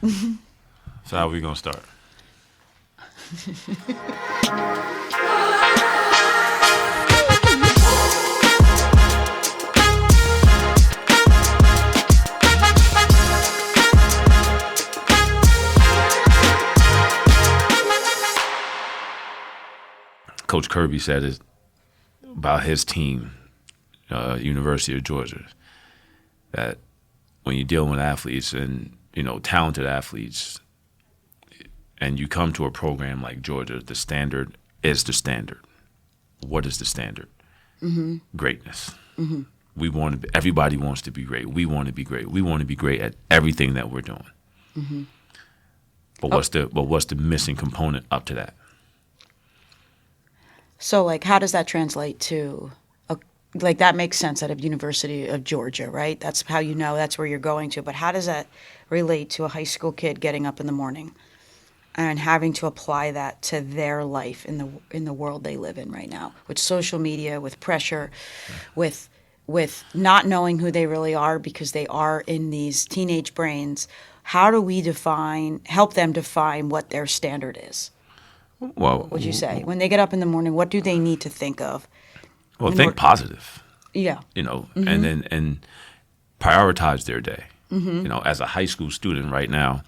So how are we gonna start? Coach Kirby said it about his team, University of Georgia, that when you're dealing with athletes and talented athletes, and you come to a program like Georgia, the standard is the standard. What is the standard? Mm-hmm. Greatness. Mm-hmm. Everybody wants to be great. We want to be great. We want to be great at everything that we're doing. Mm-hmm. But what's the missing component up to that? So, how does that translate to, that makes sense at a University of Georgia, right? That's how that's where you're going to. But how does that relate to a high school kid getting up in the morning and having to apply that to their life in the world they live in right now, with social media, with pressure, with not knowing who they really are because they are in these teenage brains? How do we help them define what their standard is? Well, what would you say? When they get up in the morning, what do they need to think of? Well, think positive. Yeah. Mm-hmm. and prioritize their day. Mm-hmm. As a high school student right now,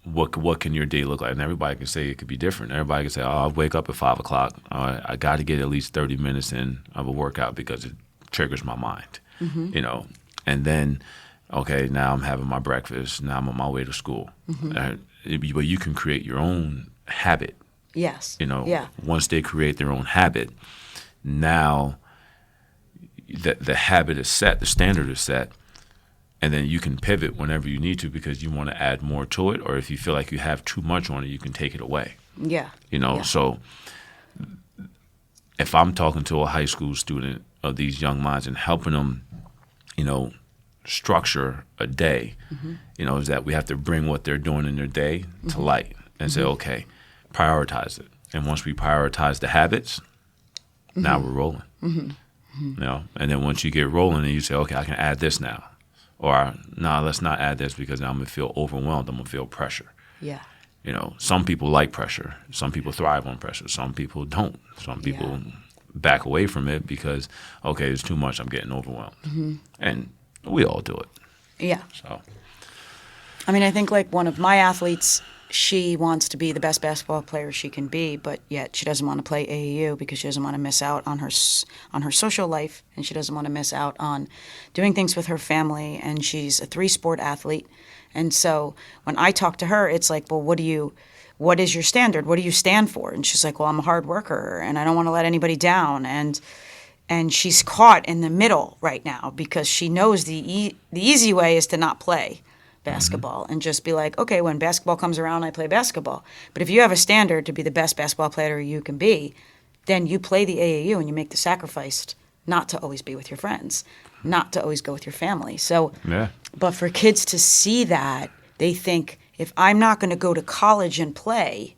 what can your day look like? And everybody can say it could be different. Everybody can say, I wake up at 5 o'clock. I got to get at least 30 minutes in of a workout because it triggers my mind. Mm-hmm. And then, okay, now I'm having my breakfast. Now I'm on my way to school. Mm-hmm. But you can create your own habit. Yes. Once they create their own habit, now the habit is set, the standard is set, and then you can pivot whenever you need to because you want to add more to it, or if you feel like you have too much on it, you can take it away. Yeah. So if I'm talking to a high school student of these young minds and helping them, structure a day, mm-hmm. Is that we have to bring what they're doing in their day to mm-hmm. light and mm-hmm. say, okay, prioritize it. And once we prioritize the habits, mm-hmm. now we're rolling. Mm-hmm. Mm-hmm. And then once you get rolling and you say, okay, I can add this now. Or, no, let's not add this because now I'm going to feel overwhelmed. I'm going to feel pressure. Yeah. Some people like pressure. Some people thrive on pressure. Some people don't. Some people back away from it because, okay, it's too much. I'm getting overwhelmed. Mm-hmm. And we all do it. Yeah. So, I think one of my athletes, she wants to be the best basketball player she can be, but yet she doesn't want to play AAU because she doesn't want to miss out on her social life, and she doesn't want to miss out on doing things with her family. And she's a 3-sport athlete, and so when I talk to her, it's like, well, what is your standard? What do you stand for? And she's like, well, I'm a hard worker, and I don't want to let anybody down, and she's caught in the middle right now because she knows the easy way is to not play basketball mm-hmm. and just be like, okay, when basketball comes around, I play basketball. But if you have a standard to be the best basketball player you can be, then you play the AAU and you make the sacrifice not to always be with your friends, not to always go with your family. So, but for kids to see that, they think, if I'm not going to go to college and play,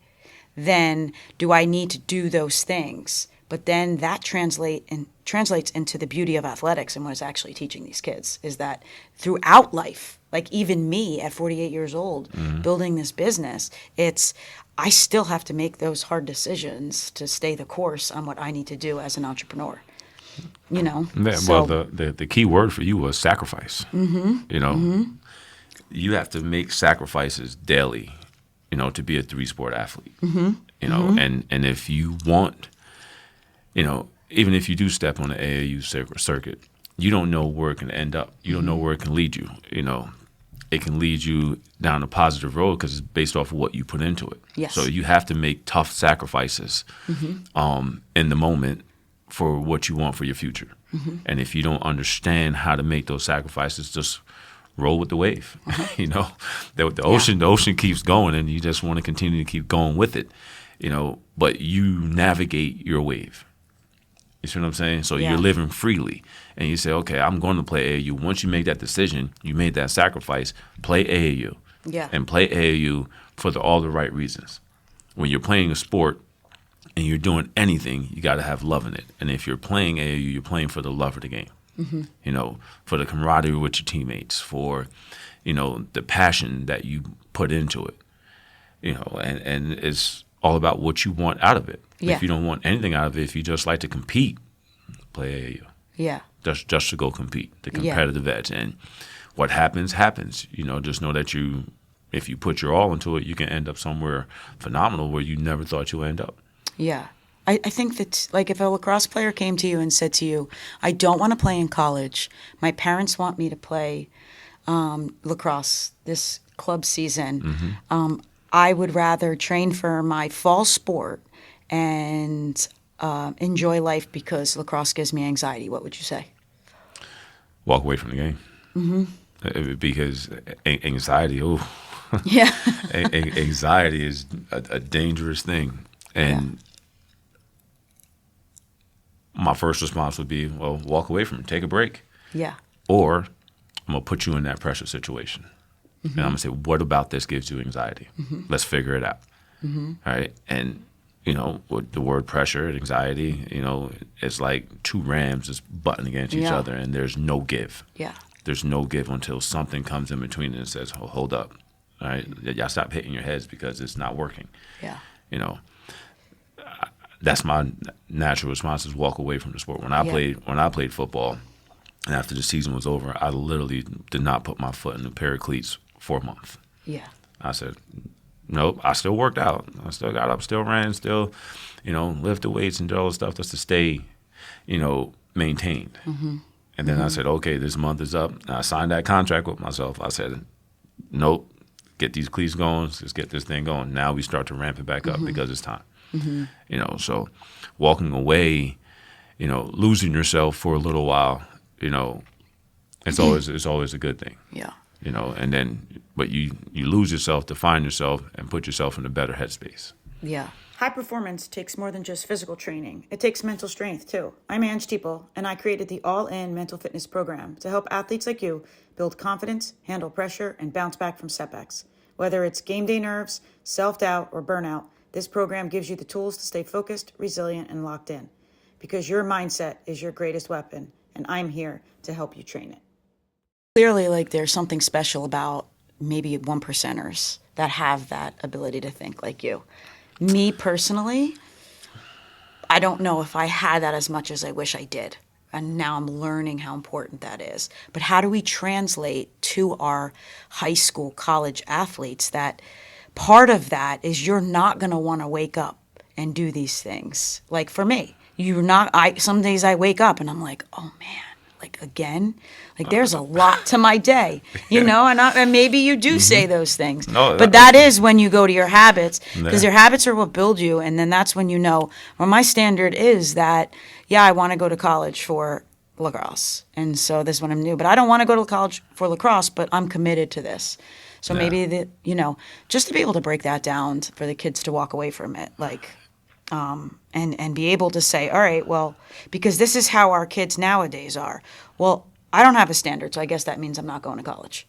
then do I need to do those things? But then that translates into the beauty of athletics and what it's actually teaching these kids is that throughout life, like even me at 48 years old, mm-hmm. building this business, I still have to make those hard decisions to stay the course on what I need to do as an entrepreneur. Yeah, well, the key word for you was sacrifice. Mm-hmm. Mm-hmm. You have to make sacrifices daily, to be a 3-sport athlete. Mm-hmm. Mm-hmm. And if you want, even if you do step on the AAU circuit, you don't know where it can end up. You don't know where it can lead you. It can lead you down a positive road because it's based off of what you put into it. Yes. So you have to make tough sacrifices mm-hmm. In the moment for what you want for your future. Mm-hmm. And if you don't understand how to make those sacrifices, just roll with the wave. Uh-huh. The ocean keeps going, and you just want to continue to keep going with it. But you navigate your wave. You see what I'm saying? So you're living freely. And you say, okay, I'm going to play AAU. Once you make that decision, you made that sacrifice, play AAU. Yeah. And play AAU for all the right reasons. When you're playing a sport and you're doing anything, you got to have love in it. And if you're playing AAU, you're playing for the love of the game. Mm-hmm. For the camaraderie with your teammates, for, the passion that you put into it, and it's all about what you want out of it. Yeah. If you don't want anything out of it, if you just like to compete, play AAU. Yeah. Just to go compete, the competitive edge. And what happens. Just know that if you put your all into it, you can end up somewhere phenomenal where you never thought you would end up. Yeah. I think that, like, if a lacrosse player came to you and said to you, I don't want to play in college. My parents want me to play lacrosse this club season. I would rather train for my fall sport and enjoy life because lacrosse gives me anxiety. What would you say? Walk away from the game. Because anxiety, Yeah. anxiety is a dangerous thing. And my first response would be, well, walk away from it, take a break. Yeah. Or I'm going to put you in that pressure situation. And I'm going to say, what about this gives you anxiety? Let's figure it out. All right. And, with the word pressure and anxiety, it's like two rams just butting against each other, and there's no give. Yeah. There's no give until something comes in between and says, hold up. All right. Y'all stop hitting your heads because it's not working. Yeah. That's my natural response, is walk away from the sport. When I played football, and after the season was over, I literally did not put my foot in a pair of cleats for a month. Yeah. I said, nope. I still worked out. I still got up, still ran, still, lifted weights and did all the stuff just to stay, maintained. And then I said, okay, this month is up. And I signed that contract with myself. I said, nope, get these cleats going. Let's get this thing going. Now we start to ramp it back up because it's time. So walking away, losing yourself for a little while, it's always a good thing. Yeah. And then, but you lose yourself to find yourself and put yourself in a better headspace. Yeah. High performance takes more than just physical training. It takes mental strength, too. I'm Ang Teeple, and I created the All-In Mental Fitness Program to help athletes like you build confidence, handle pressure, and bounce back from setbacks. Whether it's game day nerves, self-doubt, or burnout, this program gives you the tools to stay focused, resilient, and locked in. Because your mindset is your greatest weapon, and I'm here to help you train it. Clearly, there's something special about maybe 1%ers that have that ability to think like you. Me personally, I don't know if I had that as much as I wish I did. And now I'm learning how important that is. But how do we translate to our high school, college athletes that part of that is you're not going to want to wake up and do these things? Like for me, some days I wake up and I'm like, oh man, again? There's a lot to my day, and maybe you do say those things. But that is when you go to your habits, because your habits are what build you, and then that's when well, my standard is that, I want to go to college for lacrosse, and so this is what I'm doing. But I don't want to go to college for lacrosse, but I'm committed to this. So maybe, just to be able to break that down for the kids to walk away from it, and be able to say, all right, well, because this is how our kids nowadays are. Well, I don't have a standard, so I guess that means I'm not going to college.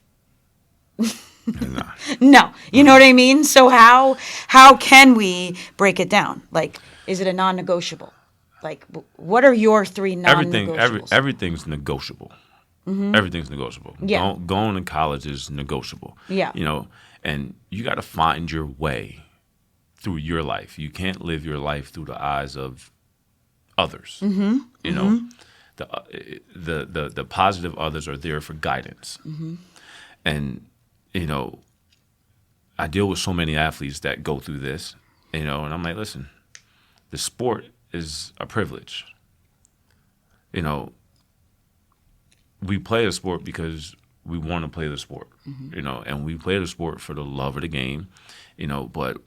No, you know what I mean? So how can we break it down? Is it a non-negotiable? What are your three non-negotiables? Everything's negotiable. Everything's negotiable. Yeah. Going to college is negotiable. Yeah. And you got to find your way through your life. You can't live your life through the eyes of others. The positive others are there for guidance. And I deal with so many athletes that go through this, and I'm like, listen, the sport is a privilege. We play a sport because we want to play the sport, and we play the sport for the love of the game, but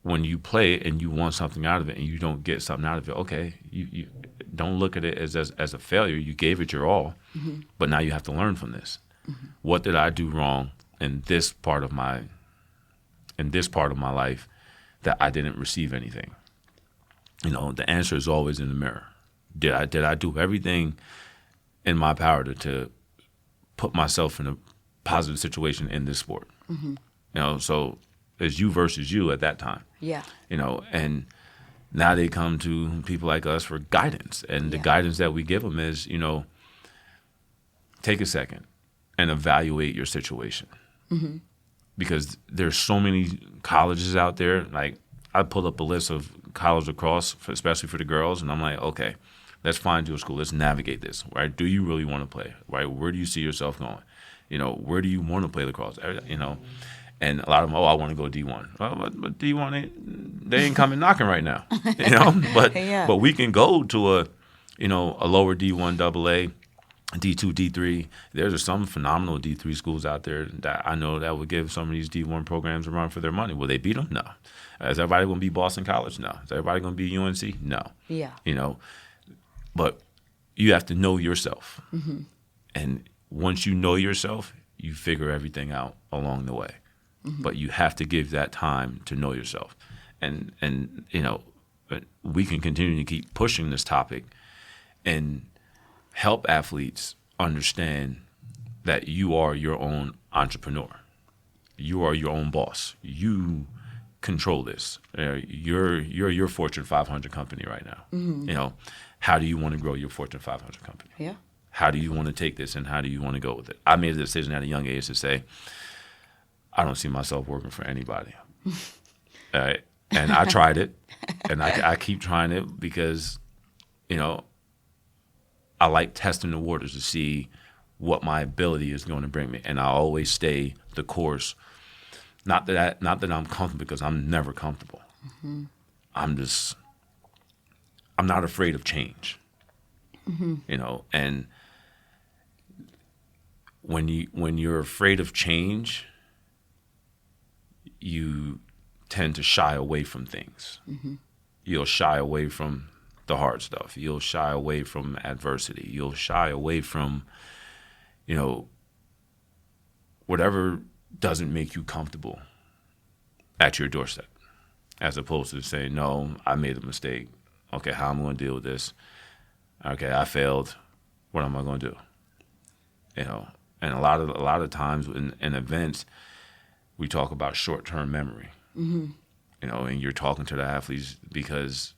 when you play it and you want something out of it and you don't get something out of it, okay, you don't look at it as a failure. You gave it your all, but now you have to learn from this. What did I do wrong in this part of my life that I didn't receive anything? The answer is always in the mirror. Did I do everything in my power to put myself in a positive situation in this sport? So it's you versus you at that time. Yeah. And now they come to people like us for guidance. And the guidance that we give them is, take a second and evaluate your situation. Because there's so many colleges out there. Like, I pulled up a list of colleges across, especially for the girls, and I'm like, okay, let's find you a school. Let's navigate this, right? Do you really want to play, right? Where do you see yourself going? Where do you want to play lacrosse? And a lot of them, I want to go D1. Well, but D1, they ain't coming knocking right now, But Yeah. but we can go to a lower D1 AA, D2, D3. There's some phenomenal D3 schools out there that I know that would give some of these D1 programs a run for their money. Will they beat them? No. Is everybody going to be Boston College? No. Is everybody going to be UNC? No. Yeah. But you have to know yourself. And once you know yourself, you figure everything out along the way. But you have to give that time to know yourself. And we can continue to keep pushing this topic and help athletes understand that you are your own entrepreneur. You are your own boss. You control this. You're your Fortune 500 company right now. How do you want to grow your Fortune 500 company? Yeah. How do you want to take this, and how do you want to go with it? I made a decision at a young age to say, I don't see myself working for anybody. And I tried it, and I keep trying it because, I like testing the waters to see what my ability is going to bring me, and I always stay the course. Not that I'm comfortable, because I'm never comfortable. I'm not afraid of change. And when you're afraid of change, you tend to shy away from things. You'll shy away from the hard stuff. You'll shy away from adversity. You'll shy away from, whatever doesn't make you comfortable at your doorstep, as opposed to saying, no, I made a mistake. Okay, how am I going to deal with this? Okay, I failed. What am I going to do? And a lot of times in events, we talk about short-term memory. And you're talking to the athletes because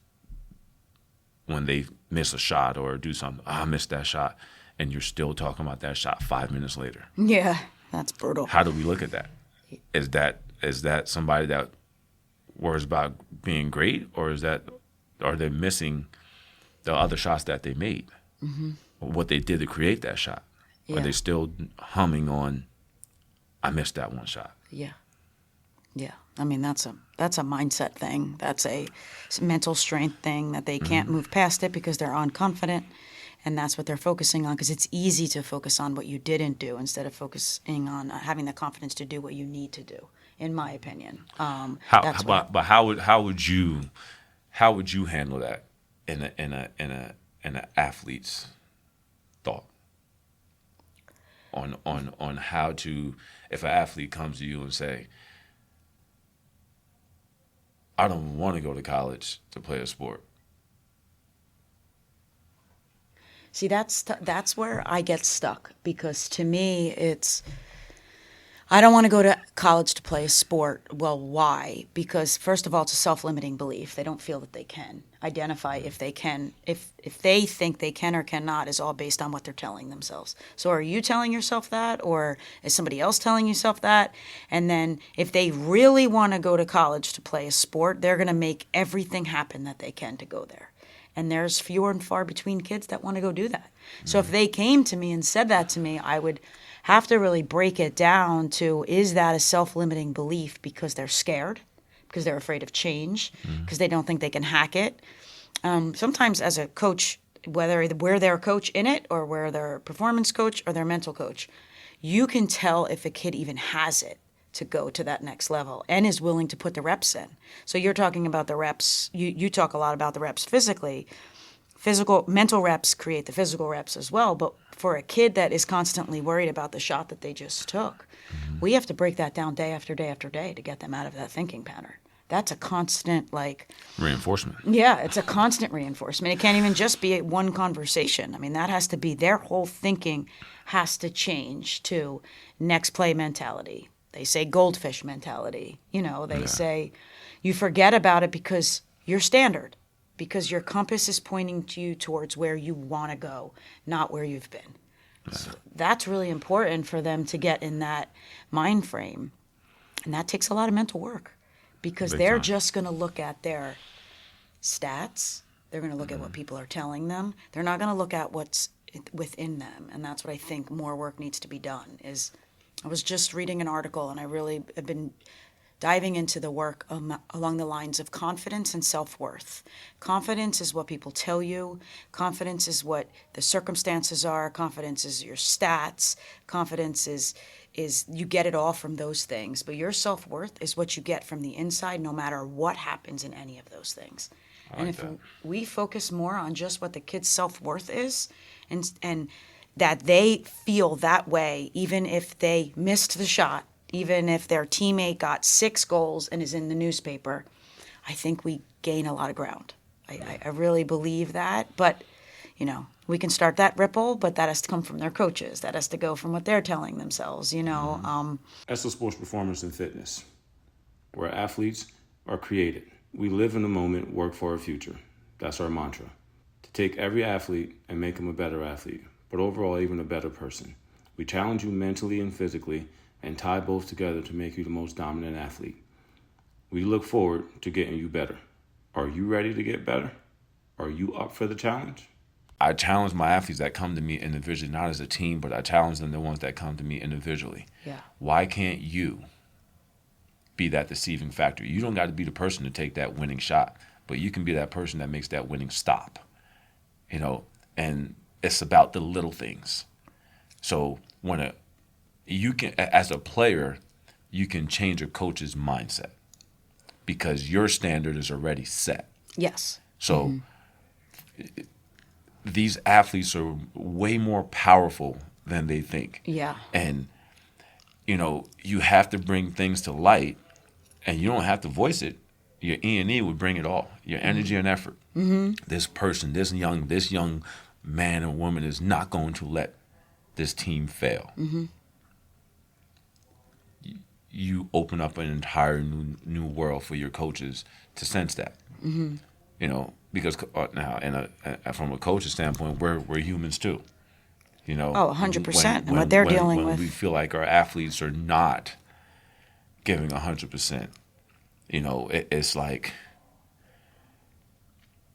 when they miss a shot or do something, I missed that shot, and you're still talking about that shot 5 minutes later. Yeah, that's brutal. How do we look at that? Is that somebody that worries about being great, or are they missing the other shots that they made, or what they did to create that shot? Yeah. Are they still humming on, I missed that one shot? Yeah. I mean, that's a mindset thing. That's a mental strength thing that they can't move past it because they're unconfident, and that's what they're focusing on, because it's easy to focus on what you didn't do instead of focusing on having the confidence to do what you need to do, in my opinion. How would you handle that in an athlete's thought on how to, if an athlete comes to you and say, I don't want to go to college to play a sport? See, that's where I get stuck, because to me it's, I don't want to go to college to play a sport. Well, why? Because first of all, it's a self-limiting belief. They don't feel that they can identify if they can. If they think they can or cannot is all based on what they're telling themselves. So are you telling yourself that, or is somebody else telling yourself that? And then if they really want to go to college to play a sport, they're going to make everything happen that they can to go there. And there's fewer and far between kids that want to go do that. So if they came to me and said that to me, I would have to really break it down to, is that a self-limiting belief because they're scared, because they're afraid of change, because they don't think they can hack it? Sometimes as a coach, whether we're their coach in it or we're their performance coach or their mental coach, you can tell if a kid even has it to go to that next level and is willing to put the reps in. So you're talking about the reps. You talk a lot about the reps physically. Mental reps create the physical reps as well. But for a kid that is constantly worried about the shot that they just took, we have to break that down day after day after day to get them out of that thinking pattern. That's a constant, reinforcement. Yeah, it's a constant reinforcement. It can't even just be one conversation. I mean, that has to be, their whole thinking has to change to next play mentality. They say goldfish mentality. They say you forget about it because you're standard, because your compass is pointing to you towards where you want to go, not where you've been, So that's really important for them to get in that mind frame. And that takes a lot of mental work because Big they're time. just going to look at their stats. They're going to look at what people are telling them. They're not going to look at what's within them. And that's what I think more work needs to be done is I was just reading an article and I really have been diving into the work along the lines of confidence and self-worth. Confidence is what people tell you. Confidence is what the circumstances are. Confidence is your stats. Confidence is you get it all from those things. But your self-worth is what you get from the inside no matter what happens in any of those things. And if we focus more on just what the kid's self-worth is and that they feel that way even if they missed the shot, even if their teammate got 6 goals and is in the newspaper, I think we gain a lot of ground. I really believe that. But, we can start that ripple, but that has to come from their coaches. That has to go from what they're telling themselves, That's the sports performance and fitness, where athletes are created. We live in the moment, work for our future. That's our mantra. To take every athlete and make them a better athlete, but overall even a better person. We challenge you mentally and physically and tie both together to make you the most dominant athlete. We look forward to getting you better. Are you ready to get better? Are you up for the challenge? I challenge my athletes that come to me individually, not as a team, but I challenge them, the ones that come to me individually. Yeah. Why can't you be that deceiving factor? You don't got to be the person to take that winning shot, but you can be that person that makes that winning stop. And it's about the little things. So you can, as a player, you can change a coach's mindset because your standard is already set. Yes. So these athletes are way more powerful than they think. Yeah. And, you have to bring things to light and you don't have to voice it. Your E&E would bring it all, your energy and effort. Mm-hmm. This person, this young man and woman is not going to let this team fail. Mm-hmm. You open up an entire new world for your coaches to sense that. Mm-hmm. Because now, from a coach's standpoint, we're humans too. 100%. And what they're dealing with. When we feel like our athletes are not giving 100%, it's like,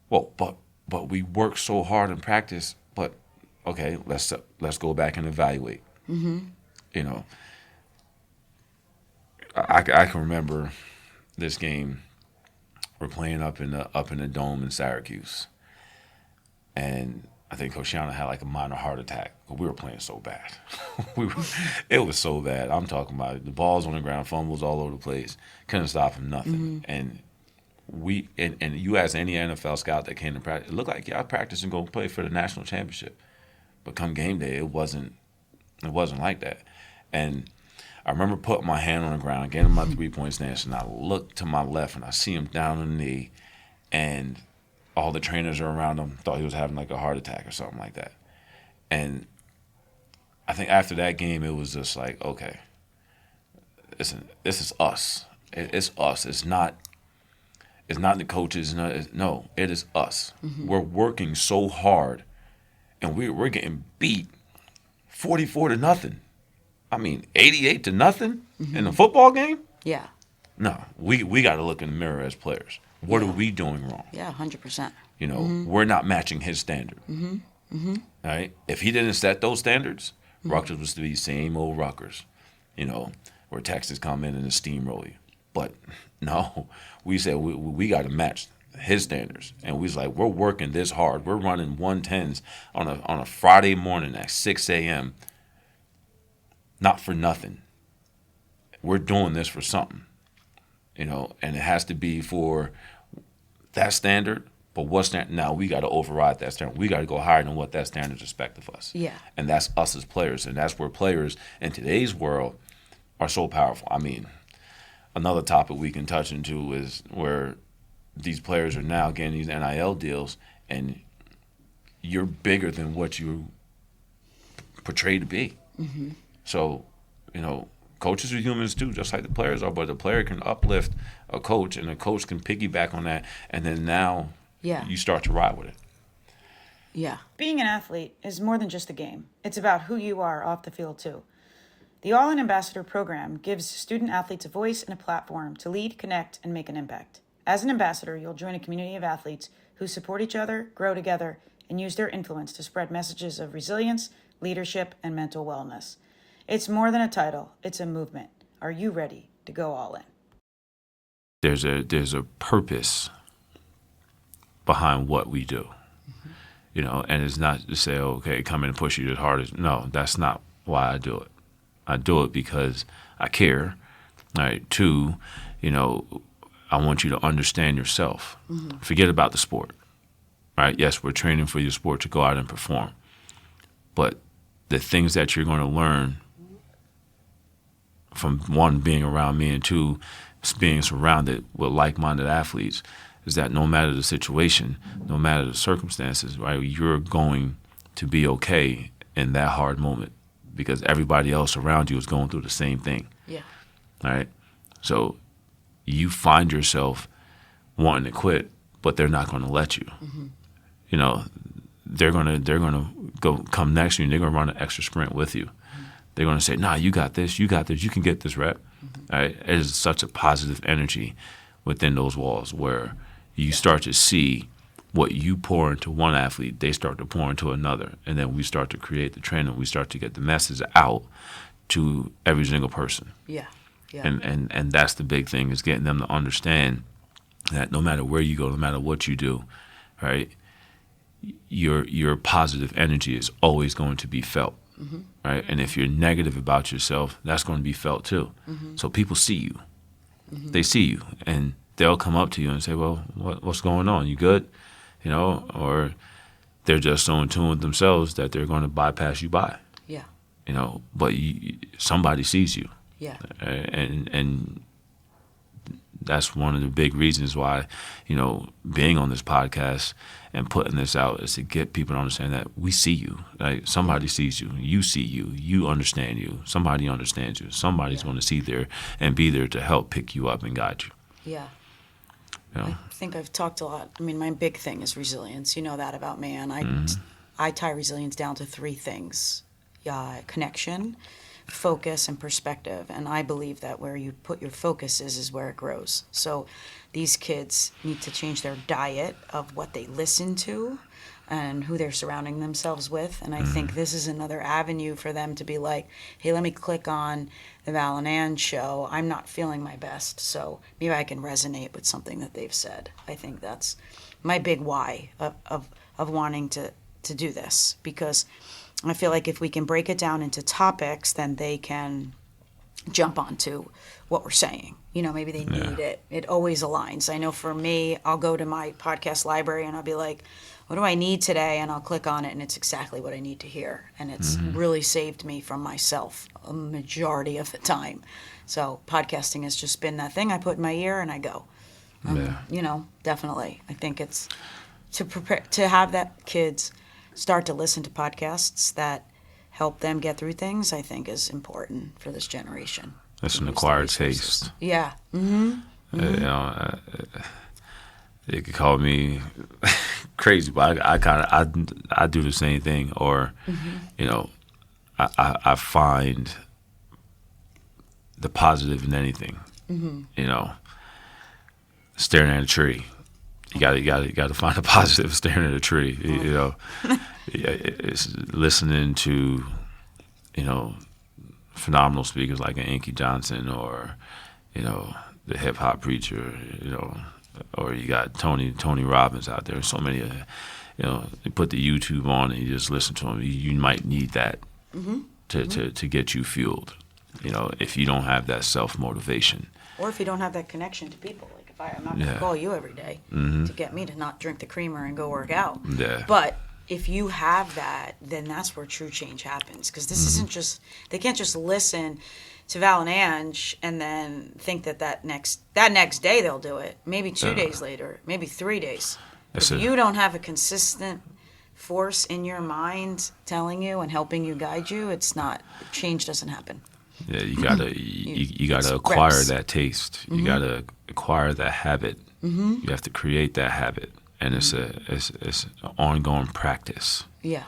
well, but we work so hard in practice. But okay, let's go back and evaluate. Mm-hmm. I can remember this game. We're playing up in the dome in Syracuse, and I think Koscielny had like a minor heart attack. We were playing so bad. It was so bad. I'm talking about the balls on the ground, fumbles all over the place. Couldn't stop him, nothing. Mm-hmm. And you ask any NFL scout that came to practice, it looked like y'all practice and go play for the national championship. But come game day, it wasn't like that. And I remember putting my hand on the ground, getting my 3-point stance, and I look to my left and I see him down on the knee, and all the trainers are around him, thought he was having like a heart attack or something like that. And I think after that game, it was just like, okay, listen, this is us. It's us. It's not the coaches. No, it is us. Mm-hmm. We're working so hard, and we're getting beat 44-0. 88-0 in a football game? Yeah. No, we got to look in the mirror as players. What are we doing wrong? Yeah, 100%. We're not matching his standard. Mm-hmm. Mm-hmm. All right? If he didn't set those standards, Rutgers was to be same old Rutgers, where Texas come in and steamroll you. But no, we said we got to match his standards. And we was like, we're working this hard. We're running 110s on a Friday morning at 6 a.m., not for nothing. We're doing this for something, and it has to be for that standard. But what standard? Now we got to override that standard. We got to go higher than what that standard expects of us. Yeah. And that's us as players, and that's where players in today's world are so powerful. Another topic we can touch into is where these players are now getting these NIL deals, and you're bigger than what you portray to be. Mm-hmm. So, coaches are humans too, just like the players are, but the player can uplift a coach, and a coach can piggyback on that, and then now you start to ride with it. Yeah. Being an athlete is more than just a game. It's about who you are off the field, too. The All-In Ambassador program gives student athletes a voice and a platform to lead, connect, and make an impact. As an ambassador, you'll join a community of athletes who support each other, grow together, and use their influence to spread messages of resilience, leadership, and mental wellness. It's more than a title, it's a movement. Are you ready to go all in? There's a purpose behind what we do. You know, and it's not to say, okay, come in and push you as hard as, no, that's not why I do it. I do it because I care. All right. 2, you know, I want you to understand yourself. Forget about the sport. Right? Yes, we're training for your sport to go out and perform. But the things that you're going to learn from, 1, being around me, and 2, being surrounded with like-minded athletes, is that no matter the situation, no matter the circumstances, right, you're going to be okay in that hard moment because everybody else around you is going through the same thing. Yeah. All right? So you find yourself wanting to quit, but they're not going to let you. You know, they're gonna go come next to you and they're gonna run an extra sprint with you. They're gonna say, nah, you got this, you can get this rep. All right? It is such a positive energy within those walls where you start to see what you pour into one athlete, they start to pour into another. And then we start to create the trend and we start to get the message out to every single person. Yeah. And that's the big thing, is getting them to understand that no matter where you go, no matter what you do, right, your positive energy is always going to be felt. Right? And if you're negative about yourself, that's going to be felt too. So people see you. They see you. And they'll come up to you and say, well, what's going on? You good? You know, or they're just so in tune with themselves that they're going to bypass you by. Yeah. You know, but somebody sees you. Yeah. And that's one of the big reasons why, you know, being on this podcast and putting this out is to get people to understand that we see you. Like, somebody sees you. You see you. You understand you. Somebody understands you. Somebody's going to see there and be there to help pick you up and guide you. Yeah. You know? I think I've talked a lot. I mean, my big thing is resilience. You know that about me. And I tie resilience down to 3 things. Connection, focus, and perspective. And I believe that where you put your focus is where it grows. So these kids need to change their diet of what they listen to and who they're surrounding themselves with. And I think this is another avenue for them to be like, hey, let me click on the Val and Ang Show. I'm not feeling my best, so maybe I can resonate with something that they've said. I think that's my big why of wanting to do this, because I feel like if we can break it down into topics, then they can jump onto what we're saying. You know, maybe they need it. It always aligns. I know for me, I'll go to my podcast library and I'll be like, what do I need today? And I'll click on it and it's exactly what I need to hear. And it's really saved me from myself a majority of the time. So podcasting has just been that thing I put in my ear and I go. You know, definitely. I think it's to prepare to have that kids start to listen to podcasts that help them get through things, I think is important for this generation. It's an acquired taste. Yeah. You know, you could call me crazy, but I do the same thing. Or, you know, I find the positive in anything. You know, staring at a tree. You got to find a positive staring at a tree. You know, it's listening to, you know, phenomenal speakers like an Inky Johnson, or, you know, the hip hop preacher, you know, or you got Tony Robbins out there. So many, you know, you put the YouTube on and you just listen to them. You might need that to get you fueled. You know, if you don't have that self motivation, or if you don't have that connection to people. I'm not going to call you every day to get me to not drink the creamer and go work out. Yeah. But if you have that, then that's where true change happens. Because this isn't just, they can't just listen to Val and Ang and then think that next day they'll do it. Maybe 2 days later, maybe 3 days. If you don't have a consistent force in your mind telling you and helping you guide you, change doesn't happen. Yeah, you gotta acquire that taste. You gotta acquire that habit. You have to create that habit, and it's an ongoing practice. Yeah.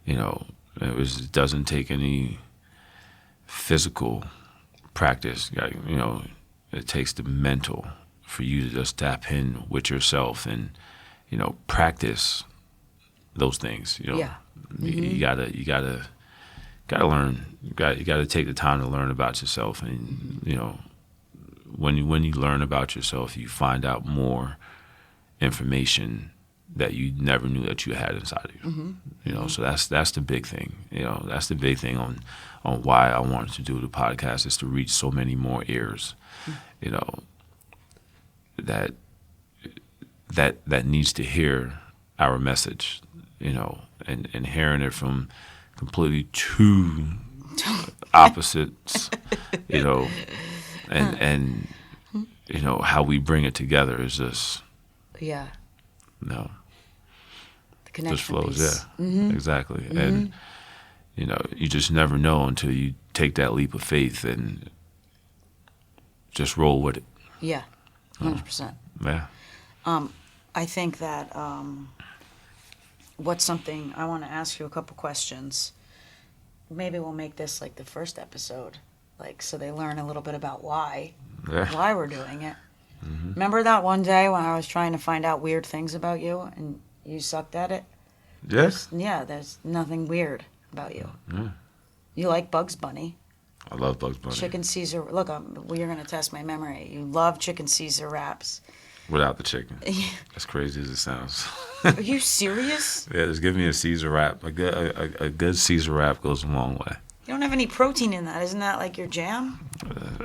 You know, it doesn't take any physical practice. You know, it takes the mental for you to just tap in with yourself and, you know, practice those things. You know, Yeah. you gotta learn. You gotta take the time to learn about yourself, and you know, when you learn about yourself, you find out more information that you never knew that you had inside of you. You know, so that's the big thing. You know, that's the big thing on why I wanted to do the podcast, is to reach so many more ears. You know, that needs to hear our message. You know, and hearing it from completely two opposites. You know, and you know how we bring it together is just Yeah. no. Connection Just flows, piece. yeah, exactly. And you know, you just never know until you take that leap of faith and just roll with it. Yeah, 100%. Yeah. I think that what's something I want to ask you a couple questions. Maybe we'll make this like the first episode, like so they learn a little bit about why we're doing it. Remember that one day when I was trying to find out weird things about you and you sucked at it? Yes. Yeah, there's nothing weird about you. Yeah. You like Bugs Bunny. I love Bugs Bunny. Chicken Caesar. Look, you're going to test my memory. You love chicken Caesar wraps. Without the chicken. As crazy as it sounds. Are you serious? Yeah, just give me a Caesar wrap. A good Caesar wrap goes a long way. You don't have any protein in that. Isn't that like your jam?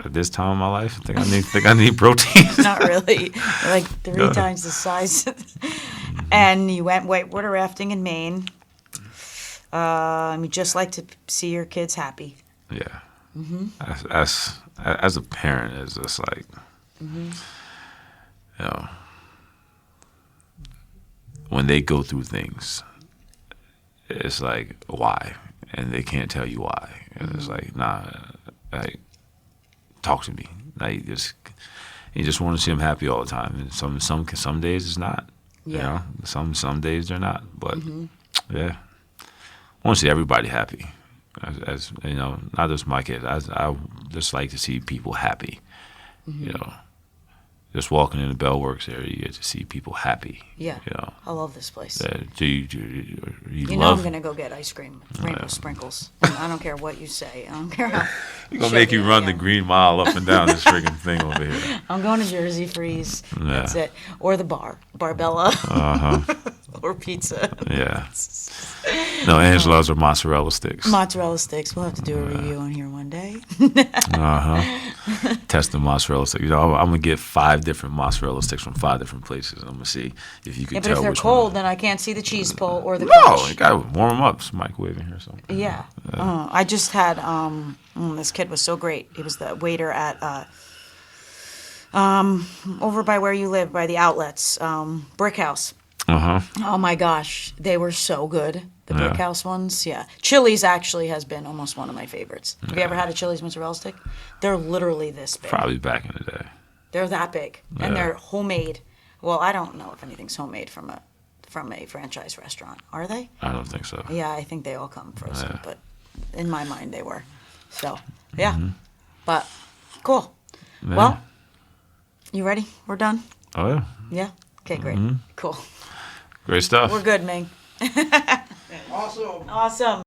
At this time in my life, I think I need protein. Not really. You're like three times the size. And you went whitewater rafting in Maine. You just like to see your kids happy. Yeah. As a parent, it's just like, you know, when they go through things, it's like, why? And they can't tell you why. And it's like, nah, like, talk to me. Like, you just want to see them happy all the time. And some days it's not. Yeah. You know, some days they're not. But yeah, I want to see everybody happy. As you know, not just my kids. I just like to see people happy. You know, just walking in the Bellworks area, you get to see people happy. Yeah. You know, I love this place. do you You know love? I'm going to go get ice cream, rainbow sprinkles. I don't care what you say. I don't care how. We're gonna make you run the Green Mile up and down this freaking thing over here. I'm going to Jersey Freeze. That's it. Or the Barbella. Or pizza. Yeah. No, Angela loves her mozzarella sticks. Mozzarella sticks. We'll have to do a review on here one day. Test the mozzarella sticks. You know, I'm gonna get 5 different mozzarella sticks from 5 different places. I'm gonna see if you can Yeah, but tell if they're which cold, one. then I can't see the cheese pull or the No, crunch. you gotta warm them up. It's microwave in here or something. Yeah. I just had this kid was so great. He was the waiter at over by where you live, by the outlets, Brick House. Oh my gosh, they were so good. The Brick House ones, yeah. Chili's actually has been almost one of my favorites. Have you ever had a Chili's mozzarella stick? They're literally this big. Probably back in the day. They're that big, and they're homemade. Well, I don't know if anything's homemade from a franchise restaurant. Are they? I don't think so. Yeah, I think they all come frozen, but in my mind they were. So, yeah. But, cool. Yeah. Well, you ready? We're done? Oh yeah. Yeah? Okay, great. Cool. Great stuff. We're good, Ming. Awesome. Awesome.